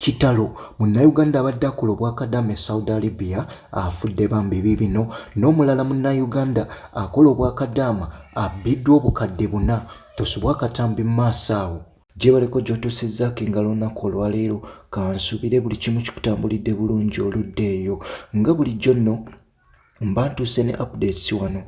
Kitalo Munnayuganda abadde akola obwakadama e Saudi Arabia afudde Bambi bibino. Nomulala Munnayuganda akola obwakadama Abidwa Obukadde Buna. Tosubwa katambi maaso awo. Gyebaleko gy'otosezzaako engalo olunaku olwaleero kansubire buli kimu kikutambulidde bulungi oludde eyo. Nga bulijjo nno mba ntuuse ne updates wano.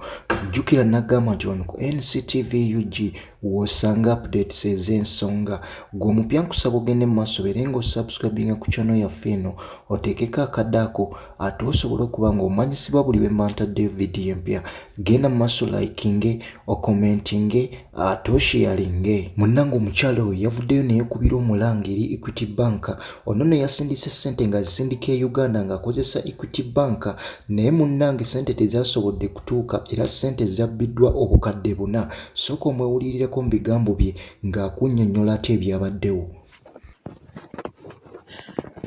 Jjukira nagamba nti wano ku NCTV UG w'osanga updates ez'ensonga. Gwe omupya nkusaba ogende mu maaso beere ng'osubscribinga ku channel yaffe eno oteekeko akadde ako ate osobole okuba ng'omanyisibwa buli bwe mba ntaddeyo vidiyo empya. Genda mu maaso likinge, okomentinge ate osharinge. Munnange omukyala oyo yavuddeyo neyeekubira omulangiri Equity Bank. Ono ne yasindise ssente nga zisindika e Uganda ng'akozesa Equity Bank, naye munnange ssente tezasobodde kutuuka era ssente zabbiddwa obukadde buna. Sooka omwewulirireko mu bigambo bye ng'akunnyonnyola ate ebyabaddewo.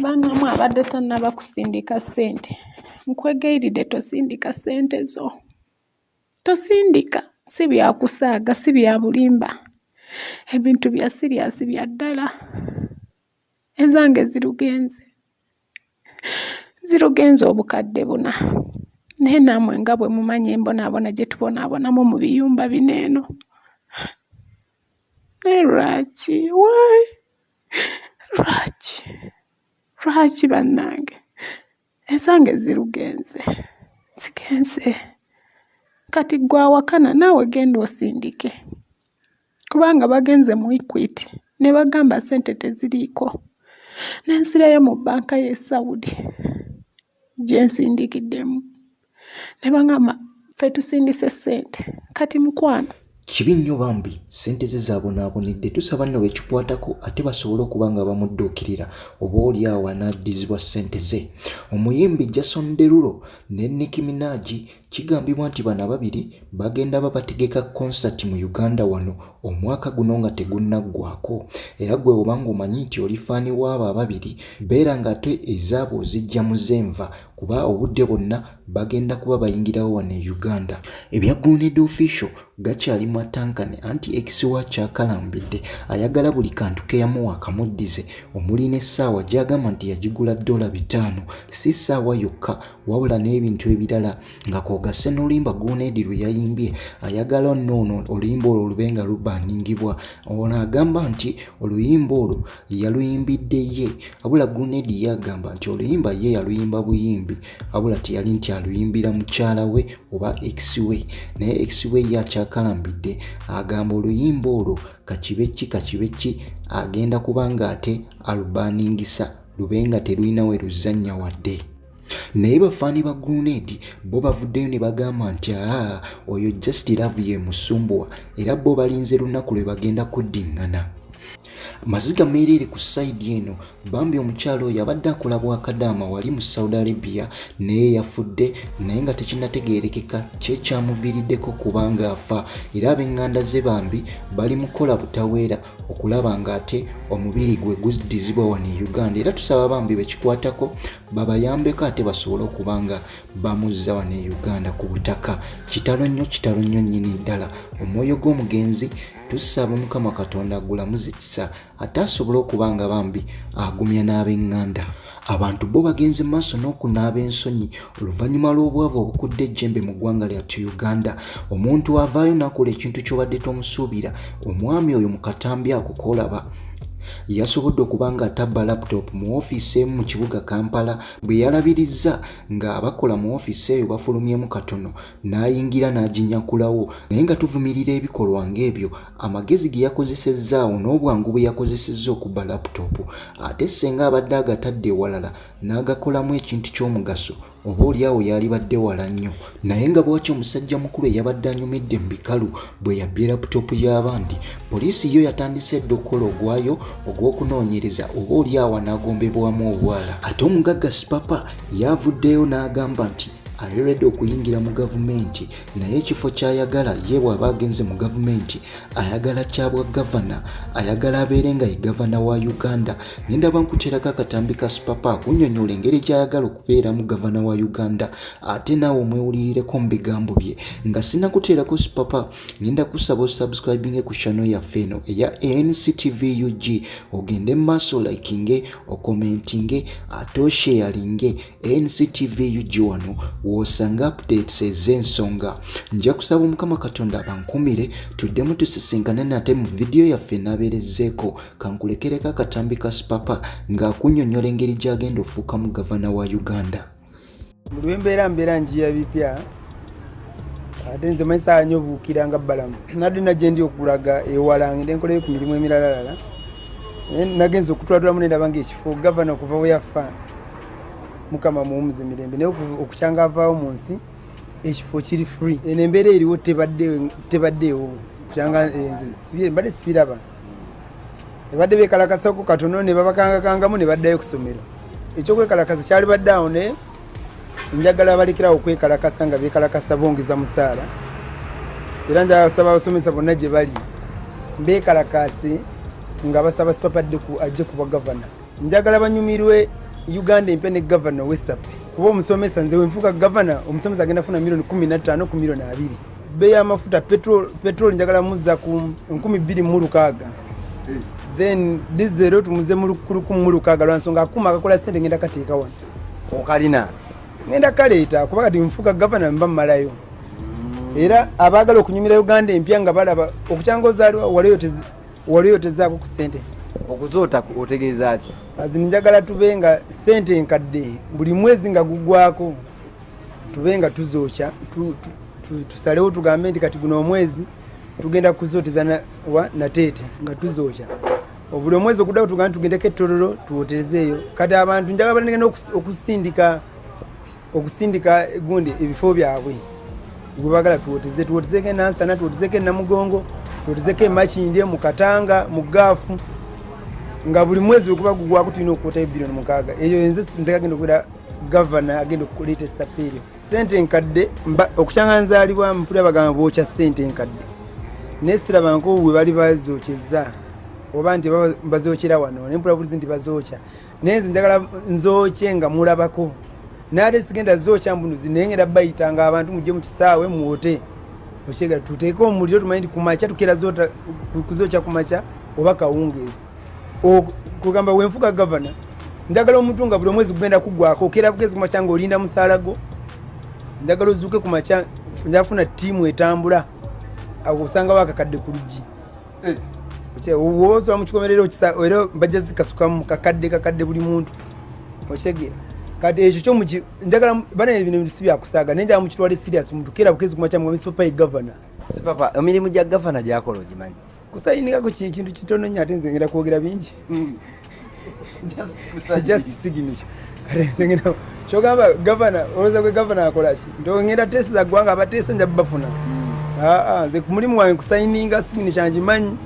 Bannamwe abadde tannaba kusindika ssente, nkwegayiridde tosindika ssente zo. Tosindika, si bya kusaaga, si bya bulimba. Ebintu bya siriasi bya ddala. Ezange zirugenze obukadde buna. Naye nammwe nga bwe mumanyi embonaabona gye tubonaabonamu mu biyumba bino eno. Naye lwaki? Why? Lwaki bannange? Ezange zirugenze. Zigenze. Kati gwe awakana naawe genda osindike. Kubanga bagenze mu Equity ne bagamba ssente teziriiko. N'ensirayo mu bbanka y'e Saudi gye nsindikiddemu. Ne bangamba ffe tusindise ssente. Kati mukwano. Kibi nnyo Bambi, ssente ze zaabonaabonedde. Tusaba nno bekikwatako ate basobole okuba nga bamudduukirira oba oli awo anaaddizibwa ssente ze. Omuyimbi Jason Derulo ne Nicki Minaj kigambibwa nti bano ababiri bagenda babategeka concert mu Uganda wano omwaka guno nga tegunnaggwako. Era gwe obanga omanyi nti oli faani w'abo ababiri beera nga ate ezaabo ozijja mu zenva kuba obudde bonna bagenda kuba bayingirawo wano e Uganda. Ebya Grenade Official gakyali matankane anti ex wa kyakalambidde ayagala buli kantu ke yamuwa akamuddize omuli n'essaawa gy'agamba nti yagigula $5. Si ssaawa yokka wabula n'ebintu ebirala nga kw'ogasse n'oluyimba Grenade lwe yayimbye ayagala nno oluyimba olwo lube nga lubaningibwa. Ono agamba nti oluyimba olwo yaluyimbidde ye wabula Grenade ye agamba nti oluyimba ye yaluyimba buyimbi wabula teyali nti aluyimbira mukyala we oba ex we. Naye ex we ye akyakalambidde agamba oluyimba olwo kakibeki agenda kubanga ate alubaningisa lube nga terulina we luzannya wadde. Naye bafaani ba Grenade bo bavuddeyo ne bagamba nti oyo Just Love ye musumbuwa era bo balinze lunaku lwe bagenda kuddiŋŋana. Maziga merere ku side eno Bambi omukyalo yabadde akola bwakadama wali mu Saudi Arabia naye yafudde naye nga tekinnategeerekeka kyekyamuviiriddeko kubanga afa era ab'eŋŋanda ze Bambi bali mukola butaweera okulaba nga ate omubiri gwe guddizibwa wano e Uganda. Era tusaba Bambi bekikwatako babayambeko ate basobole okuba nga bamuzza wano e Uganda ku butaka. Kitalo nnyo nnyini ddala. Omwoyo gw'omugenzi tusaba Mukama Katonda agulamuzikisa ate asobole okuba nga Bambi agumya n'ab'eŋŋanda. Abantu bo bagenze maaso n'okunaaba ensonyi oluvannyuma lw'obwavu obukudde ejjembe mu ggwanga lyattu Uganda. Omuntu avaayo n'akola ekintu ky'obadde tomusuubira. Omwami oyo mu katambi ako koolaba yasobodde okuba nga atabba laptop mu ofiisi emu mu kibuga Kampala. Bwe yalabirizza nga abakola mu ofiisi eyo bafulumyemu katono n'ayingira n'aginyakulawo. Naye nga tuvumirira ebikolwa ng'ebyo amagezi ge yakozesezzaawo n'obwangu bwe yakozesezza okubba laptop ate senga abadde agatadde ewalala n'agakolamu ekintu ky'omugaso oba oliawo yalibadde wala nnyo. Naye nga bw'atyo omusajja mukulu eyabadde anyumidde mu bikalu bwe yabbye laputopu y'abandi, poliisi yo yatandise edda okukola ogwayo ogw'okunoonyereza oba oliawo anaagombebwamu obwala. Ate omugagga Sipapa yavuddeyo n'agamba nti ali ready okuyingira mu gavumenti naye ekifo ky'ayagala ye bw'aba agenze mu gavumenti ayagala kyabwa gavana ayagala abeere nga ye gavana wa Uganda. Ngenda bankuterako akatambi ka Supapa kunnyonnyola engeri gy'ayagala okubeera mu gavana wa Uganda ate naawe omwewulirireko mu bigambo bye nga sinnakuteerako Supapa ngenda kusaba osubscribinge ku channel yaffe eno eya NCTV UG ogende mu maaso likinge okomentinge ate osharinge NCTV UG wano wosanga updates ez'ensonga. Nja kusaba Mukama Katonda abankumire tuddemu tusisinkane nate mu video yaffe n'abeerezzeeko kankulekereko akatambi ka Supapa ng'akunnyonnyola engeri gy'agenda ofuuka mu gavana wa Uganda. Mu lw'embeera njiya bipya ate nze maisa nnyo buukira nga bbalamu nadde najje ndi okulaga ewala ngende nkolayo ku mirimu emiralalala nagenza okutwaliramu nendaba ng'ekifo gavana okuva we yafa Mukama muwumuze mirembe naye okukyanga avaawo mu nsi ekifo kiri free eno embeera eriwo tebaddeewo kukyanga mbadde sibiraba ebadde beekalakasako katono ne babakangakangamu ne baddayo ku ssomero ekyokwekalakasa kyali badde awo naye njagala balekerawo okwekalakasa nga beekalakasa bongeza musaala era njagala abasomesa bonna gye bali beekalakase nga basaba Supapa ajje kuba gavana. Njagala banyumirwe Uganda empe ne gavana wesape kuba omusomesa nze wenfuuka gavana omusomesa agenda funa milioni 15 ku milioni 2. Bei y'amafuta petrol njagala muzza ku 2026 then diesel tumuze mu 16 lwansonga akuma akakola sente ngenda kateeka wano okalina ngenda kaleeta kuba kati nfuuka gavana mba mmalayo era abaagala okunyumira Uganda empya nga balaba okukyanga ozaaliwa waliyo tezaako ku sente okuzoota otegeeza ki azini njagala tube nga sente enkadde buli mwezi nga gugwako tube nga tuzookya tusalewo tugambe nti kati guno omwezi tugenda kuzooteza nateete nga tuzookya buli omwezi okuddawo tugambe tugendeko ettololo tuwotezeeyo kati abantu njagala balengenda okusindika gundi ebifo byabwe gwebagala tuwotezeko enansana tuwotezeko enamugongo tuwotezeko emakindye mu katanga mu gaafu nga buli mwezi okuba gugwako tulina okukwota bilioni 6 eyo nze kagenda okubeera gavana agenda okuleeta essapa eryo sente enkadde okukyanga nzaalibwa mpulira bagamba bookya sente enkadde naye sirabanko bwe bali bazookyeza oba nti bazookera wano naye mpulira bulizi nti bazookya naye nze njagala nzookye nga mulabako naate sigenda zookya mbunuzi naye ngenda bayitanga abantu mujje mu kisaawe muwote okyegala tuteeke omuliro tumanyi nti kumakya tukera kuzookya kumakya oba kawungeezi kugamba wenfuuka gavana njagala omuntu nga buli omwezi gugenda kuggwako okera bugezi kumakya nga olinda musaala gwo njagala ozuuke kumakya njafuna ttiimu etambula akusangawo akakadde ku luggi woba osobola mu kikomerero era bajja zikasukamu kakadde buli muntu okyegera kati ekyo njagala bana ebintu si byakusaaga naye njagala mukitwale serious muntu kera bugezi kumakya mwami Supapa gavana. Supapa emirimu gya gavana gyakola ogimanyi kusayinikako kintu kitono nnyo ate nze ngenda kwogera bingi just signature kati nze ngenda kyogamba gavana olowooza gwe gavana akola ki nti ngenda teesi za ggwanga abateese nja babafuna nze ku mulimu wange kusayininga signature ngimanyi